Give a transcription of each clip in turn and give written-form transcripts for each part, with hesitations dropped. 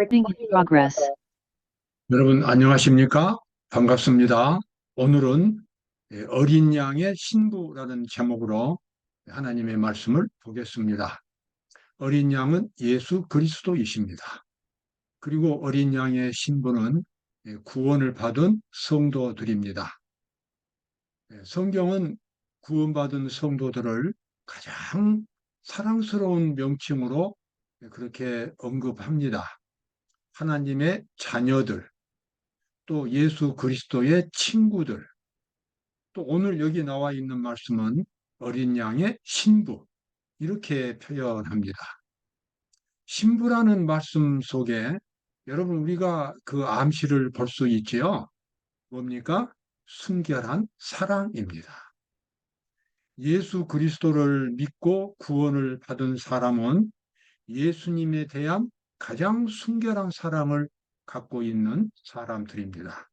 Recording in progress. 여러분 안녕하십니까? 반갑습니다. 오늘은 어린 양의 신부라는 제목으로 하나님의 말씀을 보겠습니다. 어린 양은 예수 그리스도이십니다. 그리고 어린 양의 신부는 구원을 받은 성도들입니다. 성경은 구원받은 성도들을 가장 사랑스러운 명칭으로 그렇게 언급합니다. 하나님의 자녀들, 또 예수 그리스도의 친구들, 또 오늘 여기 나와 있는 말씀은 어린 양의 신부, 이렇게 표현합니다. 신부라는 말씀 속에 여러분 우리가 그 암시를 볼 수 있지요. 뭡니까? 순결한 사랑입니다. 예수 그리스도를 믿고 구원을 받은 사람은 예수님에 대한 가장 순결한 사랑을 갖고 있는 사람들입니다.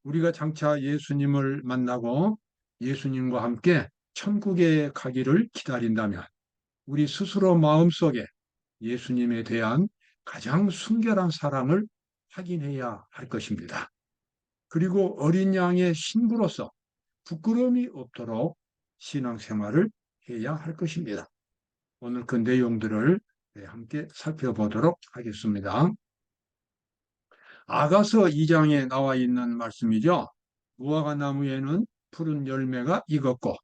우리가 장차 예수님을 만나고 예수님과 함께 천국에 가기를 기다린다면 우리 스스로 마음속에 예수님에 대한 가장 순결한 사랑을 확인해야 할 것입니다. 그리고 어린 양의 신부로서 부끄러움이 없도록 신앙생활을 해야 할 것입니다. 오늘 그 내용들을 함께 살펴보도록 하겠습니다. 아가서 2장에 나와 있는 말씀이죠. 무화과 나무에는 푸른 열매가 익었고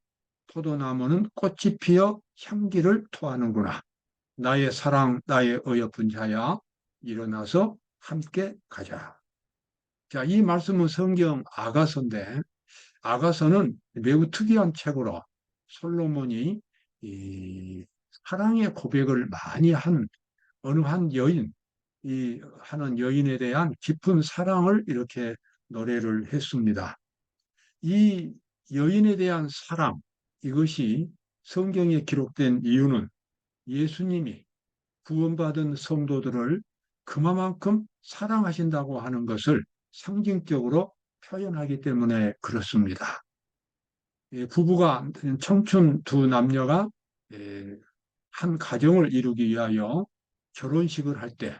포도나무는 꽃이 피어 향기를 토하는구나. 나의 사랑, 나의 어여쁜 자야, 일어나서 함께 가자. 자, 이 말씀은 성경 아가서인데, 아가서는 매우 특이한 책으로 솔로몬이 이 사랑의 고백을 많이 한 어느 한 여인, 이 하는 여인에 대한 깊은 사랑을 이렇게 노래를 했습니다. 이 여인에 대한 사랑, 이것이 성경에 기록된 이유는 예수님이 구원받은 성도들을 그만큼 사랑하신다고 하는 것을 상징적으로 표현하기 때문에 그렇습니다. 부부가, 청춘 두 남녀가 한 가정을 이루기 위하여 결혼식을 할 때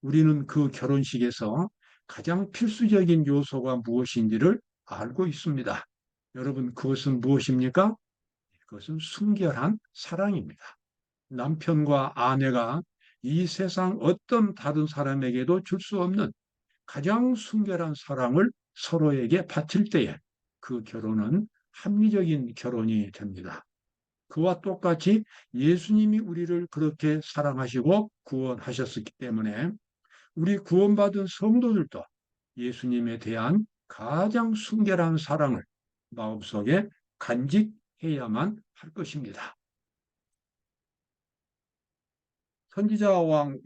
우리는 그 결혼식에서 가장 필수적인 요소가 무엇인지를 알고 있습니다. 여러분, 그것은 무엇입니까? 그것은 순결한 사랑입니다. 남편과 아내가 이 세상 어떤 다른 사람에게도 줄 수 없는 가장 순결한 사랑을 서로에게 바칠 때에 그 결혼은 합리적인 결혼이 됩니다. 그와 똑같이 예수님이 우리를 그렇게 사랑하시고 구원하셨기 때문에 우리 구원받은 성도들도 예수님에 대한 가장 순결한 사랑을 마음속에 간직해야만 할 것입니다. 선지자왕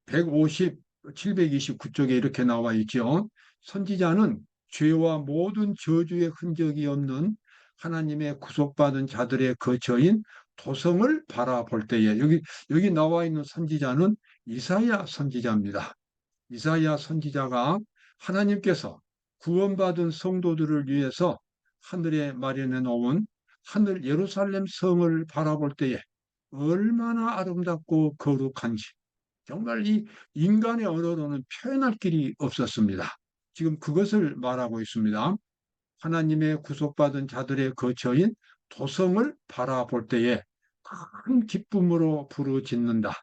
150, 729쪽에 이렇게 나와 있죠. 선지자는 죄와 모든 저주의 흔적이 없는 하나님의 구속받은 자들의 거처인 도성을 바라볼 때에 여기 나와 있는 선지자는 이사야 선지자입니다. 이사야 선지자가 하나님께서 구원받은 성도들을 위해서 하늘에 마련해 놓은 하늘 예루살렘 성을 바라볼 때에 얼마나 아름답고 거룩한지 정말 이 인간의 언어로는 표현할 길이 없었습니다. 지금 그것을 말하고 있습니다. 하나님의 구속받은 자들의 거처인 도성을 바라볼 때에 큰 기쁨으로 부르짖는다.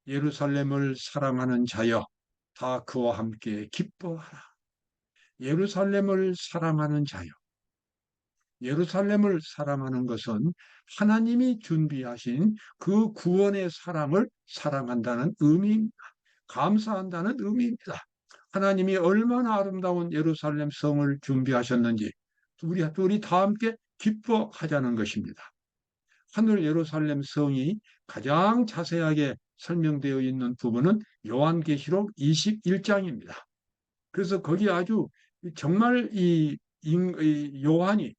예루살렘을 사랑하는 자여, 다 그와 함께 기뻐하라. 예루살렘을 사랑하는 자여. 예루살렘을 사랑하는 것은 하나님이 준비하신 그 구원의 사랑을 사랑한다는 의미입니다. 감사한다는 의미입니다. 하나님이 얼마나 아름다운 예루살렘 성을 준비하셨는지 우리 다 함께 기뻐하자는 것입니다. 하늘 예루살렘 성이 가장 자세하게 설명되어 있는 부분은 요한계시록 21장입니다. 그래서 거기 아주 정말 이 요한이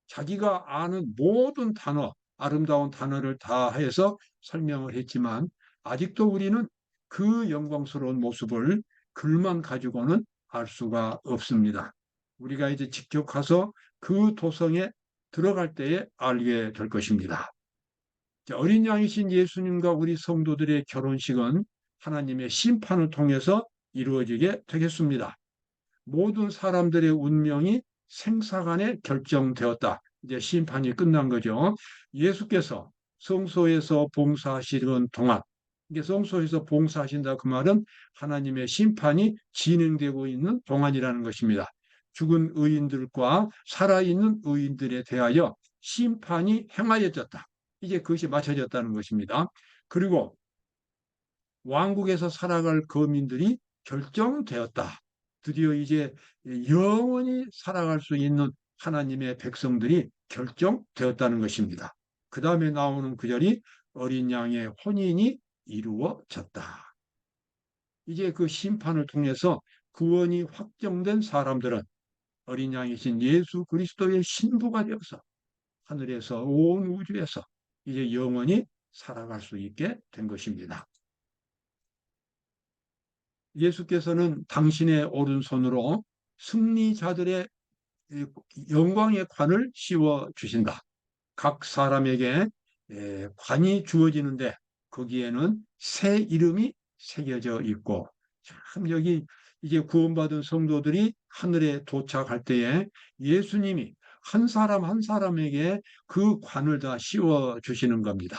자기가 아는 모든 단어, 아름다운 단어를 다 해서 설명을 했지만 아직도 우리는 그 영광스러운 모습을 글만 가지고는 알 수가 없습니다. 우리가 이제 직접 가서 그 도성에 들어갈 때에 알게 될 것입니다. 어린 양이신 예수님과 우리 성도들의 결혼식은 하나님의 심판을 통해서 이루어지게 되겠습니다. 모든 사람들의 운명이 생사간에 결정되었다. 이제 심판이 끝난 거죠. 예수께서 성소에서 봉사하시는 동안, 이게 성소에서 봉사하신다 그 말은 하나님의 심판이 진행되고 있는 동안이라는 것입니다. 죽은 의인들과 살아있는 의인들에 대하여 심판이 행하여졌다. 이제 그것이 맞춰졌다는 것입니다. 그리고 왕국에서 살아갈 거민들이 결정되었다. 드디어 이제 영원히 살아갈 수 있는 하나님의 백성들이 결정되었다는 것입니다. 그 다음에 나오는 구절이 어린 양의 혼인이 이루어졌다. 이제 그 심판을 통해서 구원이 확정된 사람들은 어린 양이신 예수 그리스도의 신부가 되어서 하늘에서 온 우주에서 이제 영원히 살아갈 수 있게 된 것입니다. 예수께서는 당신의 오른손으로 승리자들의 영광의 관을 씌워 주신다. 각 사람에게 관이 주어지는데 거기에는 새 이름이 새겨져 있고, 참 여기 이제 구원받은 성도들이 하늘에 도착할 때에 예수님이 한 사람 한 사람에게 그 관을 다 씌워 주시는 겁니다.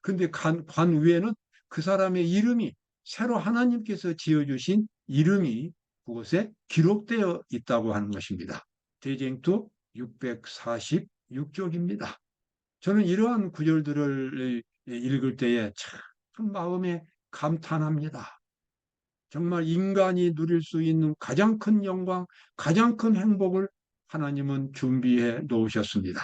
근데 관 위에는 그 사람의 이름이, 새로 하나님께서 지어주신 이름이 그곳에 기록되어 있다고 하는 것입니다. 대쟁투 646쪽입니다. 저는 이러한 구절들을 읽을 때에 참 마음에 감탄합니다. 정말 인간이 누릴 수 있는 가장 큰 영광, 가장 큰 행복을 하나님은 준비해 놓으셨습니다.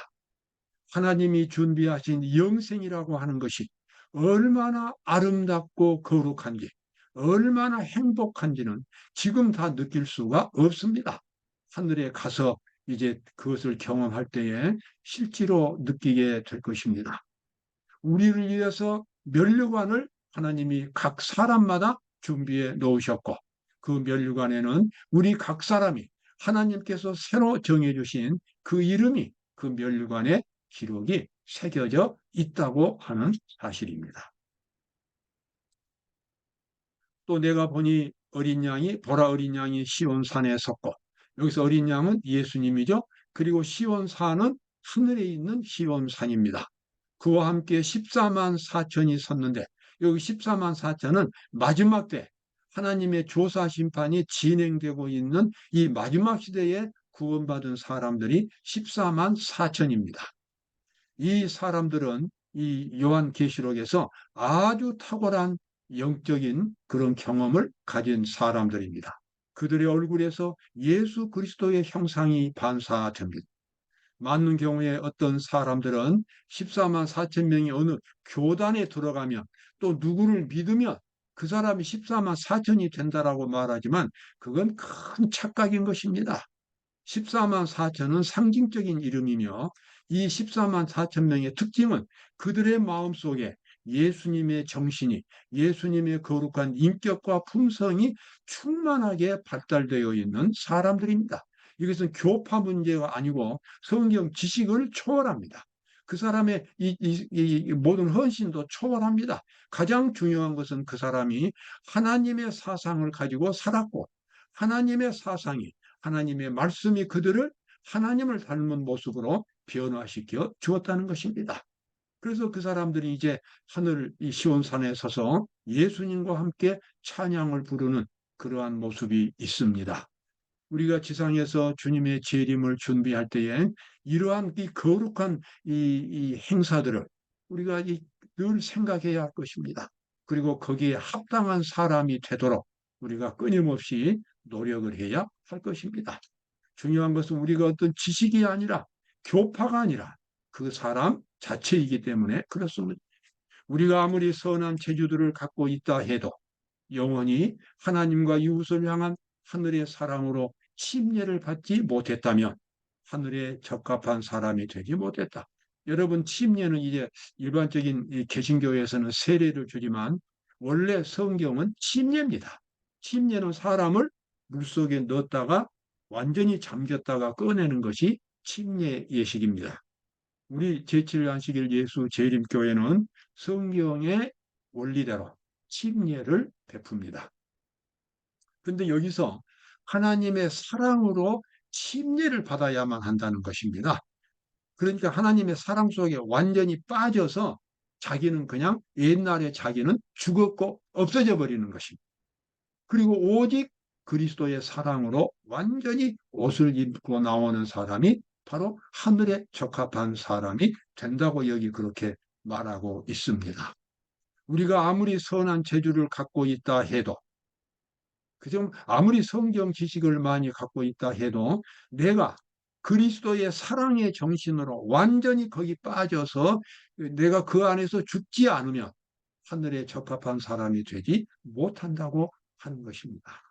하나님이 준비하신 영생이라고 하는 것이 얼마나 아름답고 거룩한지, 얼마나 행복한지는 지금 다 느낄 수가 없습니다. 하늘에 가서 이제 그것을 경험할 때에 실제로 느끼게 될 것입니다. 우리를 위해서 면류관을 하나님이 각 사람마다 준비해 놓으셨고, 그 면류관에는 우리 각 사람이 하나님께서 새로 정해주신 그 이름이 그 면류관에 기록이 새겨져 있다고 하는 사실입니다. 또 내가 보니 어린 양이, 보라 어린 양이 시온산에 섰고, 여기서 어린 양은 예수님이죠. 그리고 시온산은 하늘에 있는 시온산입니다. 그와 함께 14만 4천이 섰는데, 여기 14만 4천은 마지막 때 하나님의 조사 심판이 진행되고 있는 이 마지막 시대에 구원받은 사람들이 14만 4천입니다. 이 사람들은 이 요한계시록에서 아주 탁월한 영적인 그런 경험을 가진 사람들입니다. 그들의 얼굴에서 예수 그리스도의 형상이 반사됩니다. 맞는 경우에 어떤 사람들은 14만 4천 명이 어느 교단에 들어가면, 또 누구를 믿으면 그 사람이 14만 4천이 된다라고 말하지만 그건 큰 착각인 것입니다. 14만 4천은 상징적인 이름이며, 이 14만 4천 명의 특징은 그들의 마음속에 예수님의 정신이, 예수님의 거룩한 인격과 품성이 충만하게 발달되어 있는 사람들입니다. 이것은 교파 문제가 아니고 성경 지식을 초월합니다. 그 사람의 이 모든 헌신도 초월합니다. 가장 중요한 것은 그 사람이 하나님의 사상을 가지고 살았고, 하나님의 사상이, 하나님의 말씀이 그들을 하나님을 닮은 모습으로 변화시켜 주었다는 것입니다. 그래서 그 사람들이 이제 하늘 이 시온산에 서서 예수님과 함께 찬양을 부르는 그러한 모습이 있습니다. 우리가 지상에서 주님의 재림을 준비할 때에 이러한 이 거룩한 이 행사들을 우리가 늘 생각해야 할 것입니다. 그리고 거기에 합당한 사람이 되도록 우리가 끊임없이 노력을 해야 할 것입니다. 중요한 것은 우리가 어떤 지식이 아니라, 교파가 아니라 그 사람 자체이기 때문에 그렇습니다. 우리가 아무리 선한 재주들을 갖고 있다 해도 영원히 하나님과 이웃을 향한 하늘의 사랑으로 침례를 받지 못했다면 하늘에 적합한 사람이 되지 못했다. 여러분, 침례는 이제 일반적인 개신교에서는 세례를 주지만 원래 성경은 침례입니다. 침례는 사람을 물속에 넣었다가 완전히 잠겼다가 꺼내는 것이 침례 예식입니다. 우리 제7안식일 예수 재림교회는 성경의 원리대로 침례를 베풉니다. 근데 여기서 하나님의 사랑으로 침례를 받아야만 한다는 것입니다. 그러니까 하나님의 사랑 속에 완전히 빠져서 자기는 그냥 옛날에 자기는 죽었고 없어져 버리는 것입니다. 그리고 오직 그리스도의 사랑으로 완전히 옷을 입고 나오는 사람이 바로 하늘에 적합한 사람이 된다고 여기 그렇게 말하고 있습니다. 우리가 아무리 선한 재주를 갖고 있다 해도, 그죠? 아무리 성경 지식을 많이 갖고 있다 해도 내가 그리스도의 사랑의 정신으로 완전히 거기 빠져서 내가 그 안에서 죽지 않으면 하늘에 적합한 사람이 되지 못한다고 하는 것입니다.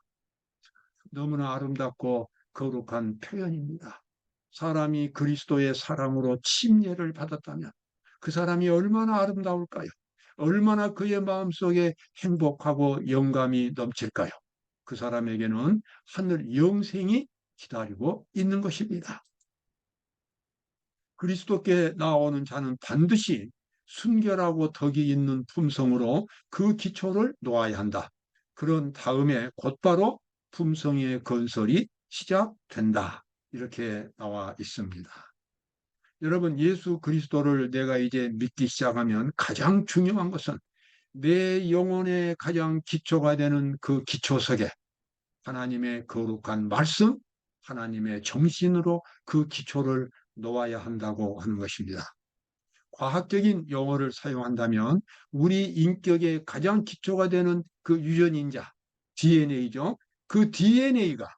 너무나 아름답고 거룩한 표현입니다. 사람이 그리스도의 사랑으로 침례를 받았다면 그 사람이 얼마나 아름다울까요? 얼마나 그의 마음속에 행복하고 영감이 넘칠까요? 그 사람에게는 하늘 영생이 기다리고 있는 것입니다. 그리스도께 나오는 자는 반드시 순결하고 덕이 있는 품성으로 그 기초를 놓아야 한다. 그런 다음에 곧바로 품성의 건설이 시작된다. 이렇게 나와 있습니다. 여러분, 예수 그리스도를 내가 이제 믿기 시작하면 가장 중요한 것은 내 영혼의 가장 기초가 되는 그 기초석에 하나님의 거룩한 말씀, 하나님의 정신으로 그 기초를 놓아야 한다고 하는 것입니다. 과학적인 용어를 사용한다면 우리 인격의 가장 기초가 되는 그 유전인자, DNA죠. 그 DNA가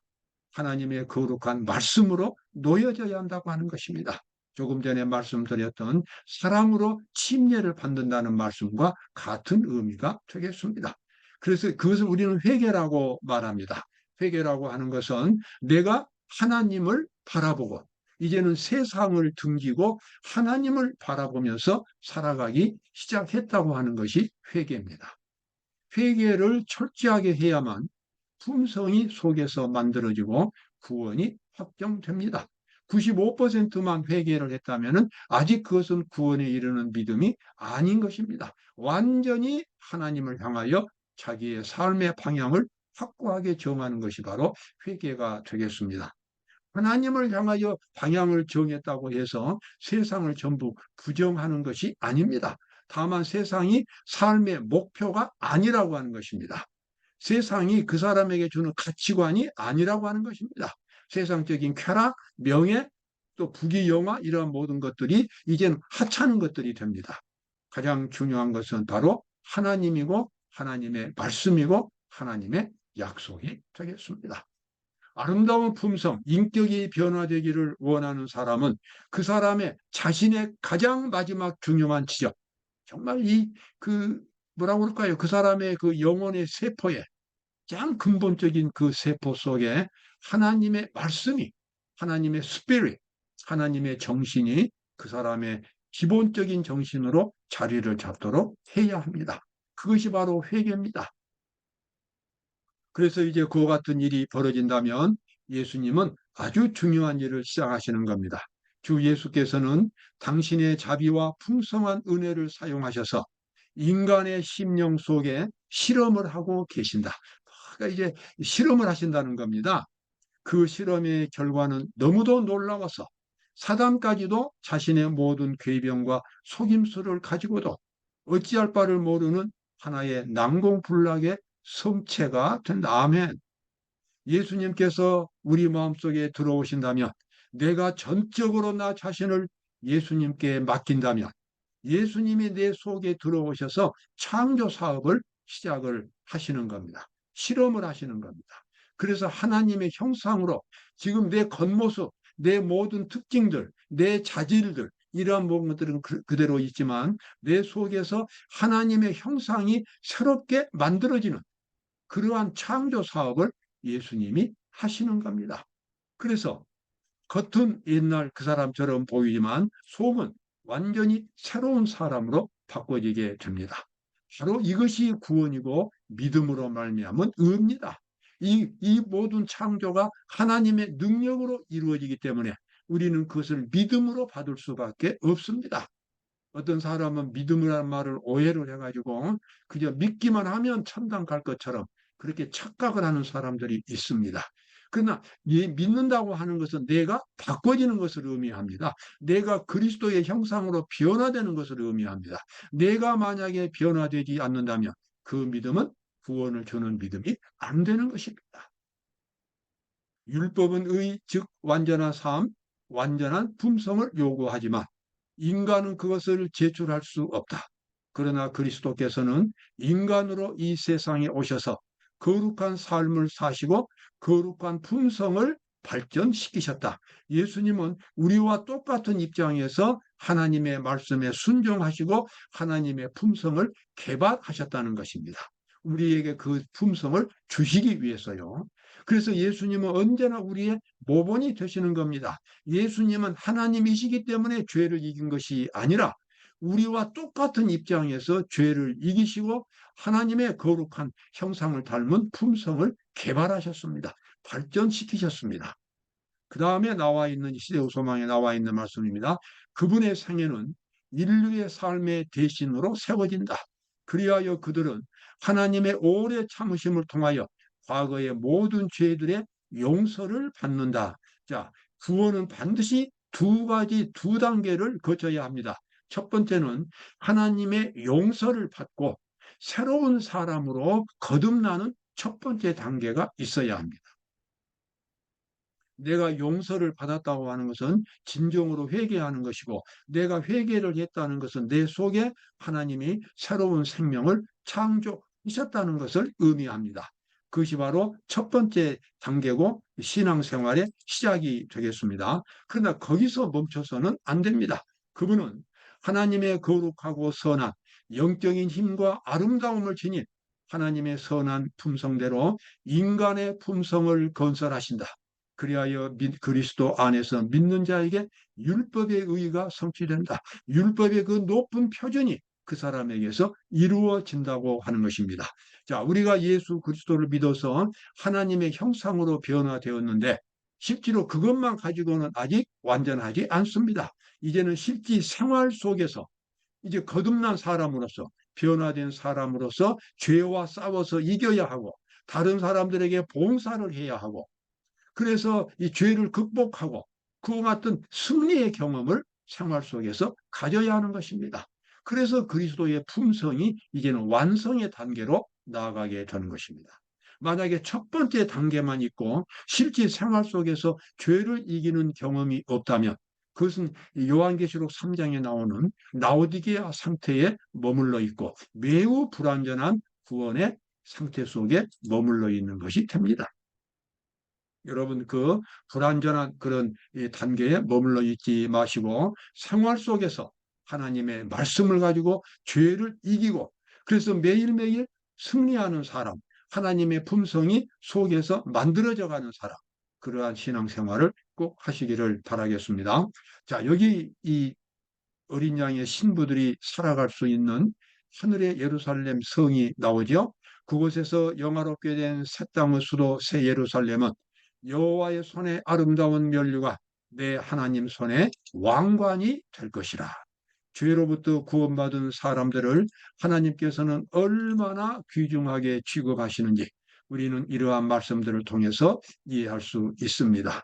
하나님의 거룩한 말씀으로 놓여져야 한다고 하는 것입니다. 조금 전에 말씀드렸던 사랑으로 침례를 받는다는 말씀과 같은 의미가 되겠습니다. 그래서 그것을 우리는 회개라고 말합니다. 회개라고 하는 것은 내가 하나님을 바라보고 이제는 세상을 등지고 하나님을 바라보면서 살아가기 시작했다고 하는 것이 회개입니다. 회개를 철저하게 해야만 품성이 속에서 만들어지고 구원이 확정됩니다. 95%만 회개를 했다면 아직 그것은 구원에 이르는 믿음이 아닌 것입니다. 완전히 하나님을 향하여 자기의 삶의 방향을 확고하게 정하는 것이 바로 회개가 되겠습니다. 하나님을 향하여 방향을 정했다고 해서 세상을 전부 부정하는 것이 아닙니다. 다만 세상이 삶의 목표가 아니라고 하는 것입니다. 세상이 그 사람에게 주는 가치관이 아니라고 하는 것입니다. 세상적인 쾌락, 명예, 또 부귀영화 이러한 모든 것들이 이제는 하찮은 것들이 됩니다. 가장 중요한 것은 바로 하나님이고 하나님의 말씀이고 하나님의 약속이 되겠습니다. 아름다운 품성, 인격이 변화되기를 원하는 사람은 그 사람의 자신의 가장 마지막 중요한 지적, 정말 뭐라고 그럴까요? 그 사람의 그 영혼의 세포에 가장 근본적인 그 세포 속에 하나님의 말씀이, 하나님의 스피릿, 하나님의 정신이 그 사람의 기본적인 정신으로 자리를 잡도록 해야 합니다. 그것이 바로 회개입니다. 그래서 이제 그와 같은 일이 벌어진다면 예수님은 아주 중요한 일을 시작하시는 겁니다. 주 예수께서는 당신의 자비와 풍성한 은혜를 사용하셔서 인간의 심령 속에 실험을 하고 계신다. 그러니까 이제 실험을 하신다는 겁니다. 그 실험의 결과는 너무도 놀라워서 사단까지도 자신의 모든 괴변과 속임수를 가지고도 어찌할 바를 모르는 하나의 난공불락의 성체가 된다. 아멘. 예수님께서 우리 마음속에 들어오신다면, 내가 전적으로 나 자신을 예수님께 맡긴다면 예수님이 내 속에 들어오셔서 창조 사업을 시작을 하시는 겁니다. 실험을 하시는 겁니다. 그래서 하나님의 형상으로 지금 내 겉모습, 내 모든 특징들, 내 자질들, 이러한 모든 것들은 그대로 있지만 내 속에서 하나님의 형상이 새롭게 만들어지는 그러한 창조 사업을 예수님이 하시는 겁니다. 그래서 겉은 옛날 그 사람처럼 보이지만 속은 완전히 새로운 사람으로 바꿔지게 됩니다. 바로 이것이 구원이고 믿음으로 말미암은 의입니다. 이 모든 창조가 하나님의 능력으로 이루어지기 때문에 우리는 그것을 믿음으로 받을 수밖에 없습니다. 어떤 사람은 믿음이라는 말을 오해를 해가지고 그저 믿기만 하면 천당 갈 것처럼 그렇게 착각을 하는 사람들이 있습니다. 그러나 믿는다고 하는 것은 내가 바꿔지는 것을 의미합니다. 내가 그리스도의 형상으로 변화되는 것을 의미합니다. 내가 만약에 변화되지 않는다면 그 믿음은 구원을 주는 믿음이 안 되는 것입니다. 율법은 의, 즉 완전한 삶, 완전한 품성을 요구하지만 인간은 그것을 제출할 수 없다. 그러나 그리스도께서는 인간으로 이 세상에 오셔서 거룩한 삶을 사시고 거룩한 품성을 발전시키셨다. 예수님은 우리와 똑같은 입장에서 하나님의 말씀에 순종하시고 하나님의 품성을 개발하셨다는 것입니다. 우리에게 그 품성을 주시기 위해서요. 그래서 예수님은 언제나 우리의 모본이 되시는 겁니다. 예수님은 하나님이시기 때문에 죄를 이긴 것이 아니라 우리와 똑같은 입장에서 죄를 이기시고 하나님의 거룩한 형상을 닮은 품성을 개발하셨습니다. 발전시키셨습니다. 그 다음에 나와 있는 시대의 소망에 나와 있는 말씀입니다. 그분의 생애는 인류의 삶의 대신으로 세워진다. 그리하여 그들은 하나님의 오래 참으심을 통하여 과거의 모든 죄들의 용서를 받는다. 자, 구원은 반드시 두 단계를 거쳐야 합니다. 첫 번째는 하나님의 용서를 받고 새로운 사람으로 거듭나는 첫 번째 단계가 있어야 합니다. 내가 용서를 받았다고 하는 것은 진정으로 회개하는 것이고 내가 회개를 했다는 것은 내 속에 하나님이 새로운 생명을 창조하셨다는 것을 의미합니다. 그것이 바로 첫 번째 단계고 신앙생활의 시작이 되겠습니다. 그러나 거기서 멈춰서는 안 됩니다. 그분은 하나님의 거룩하고 선한 영적인 힘과 아름다움을 지닌 하나님의 선한 품성대로 인간의 품성을 건설하신다. 그리하여 그리스도 안에서 믿는 자에게 율법의 의의가 성취된다. 율법의 그 높은 표준이 그 사람에게서 이루어진다고 하는 것입니다. 자, 우리가 예수 그리스도를 믿어서 하나님의 형상으로 변화되었는데 실제로 그것만 가지고는 아직 완전하지 않습니다. 이제는 실제 생활 속에서 이제 거듭난 사람으로서 변화된 사람으로서 죄와 싸워서 이겨야 하고 다른 사람들에게 봉사를 해야 하고 그래서 이 죄를 극복하고 그와 같은 승리의 경험을 생활 속에서 가져야 하는 것입니다. 그래서 그리스도의 품성이 이제는 완성의 단계로 나아가게 되는 것입니다. 만약에 첫 번째 단계만 있고 실제 생활 속에서 죄를 이기는 경험이 없다면 그것은 요한계시록 3장에 나오는 라오디게아 상태에 머물러 있고 매우 불완전한 구원의 상태 속에 머물러 있는 것이 됩니다. 여러분 그 불완전한 그런 단계에 머물러 있지 마시고 생활 속에서 하나님의 말씀을 가지고 죄를 이기고 그래서 매일매일 승리하는 사람, 하나님의 품성이 속에서 만들어져 가는 사람, 그러한 신앙생활을 꼭 하시기를 바라겠습니다. 자, 여기 이 어린 양의 신부들이 살아갈 수 있는 하늘의 예루살렘 성이 나오죠. 그곳에서 영화롭게 된 새 땅의 수도 새 예루살렘은 여호와의 손에 아름다운 면류가 내 하나님 손에 왕관이 될 것이라. 죄로부터 구원받은 사람들을 하나님께서는 얼마나 귀중하게 취급하시는지 우리는 이러한 말씀들을 통해서 이해할 수 있습니다.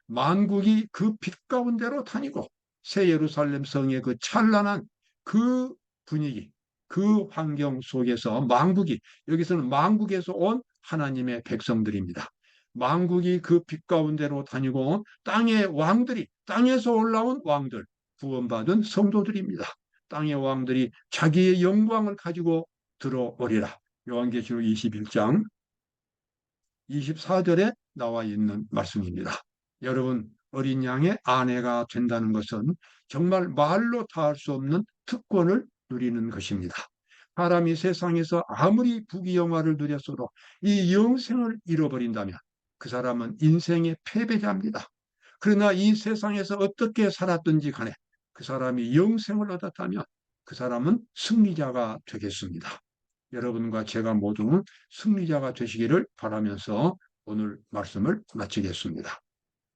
만국이 그 빛 가운데로 다니고 새 예루살렘 성의 그 찬란한 그 분위기, 그 환경 속에서 만국이, 여기서는 만국에서 온 하나님의 백성들입니다. 만국이 그 빛 가운데로 다니고 땅의 왕들이, 땅에서 올라온 왕들, 구원받은 성도들입니다. 땅의 왕들이 자기의 영광을 가지고 들어오리라. 요한계시록 21장 24절에 나와 있는 말씀입니다. 여러분, 어린 양의 아내가 된다는 것은 정말 말로 다 할 수 없는 특권을 누리는 것입니다. 사람이 세상에서 아무리 부귀영화를 누렸어도 이 영생을 잃어버린다면 그 사람은 인생의 패배자입니다. 그러나 이 세상에서 어떻게 살았든지 간에 그 사람이 영생을 얻었다면 그 사람은 승리자가 되겠습니다. 여러분과 제가 모두 승리자가 되시기를 바라면서 오늘 말씀을 마치겠습니다.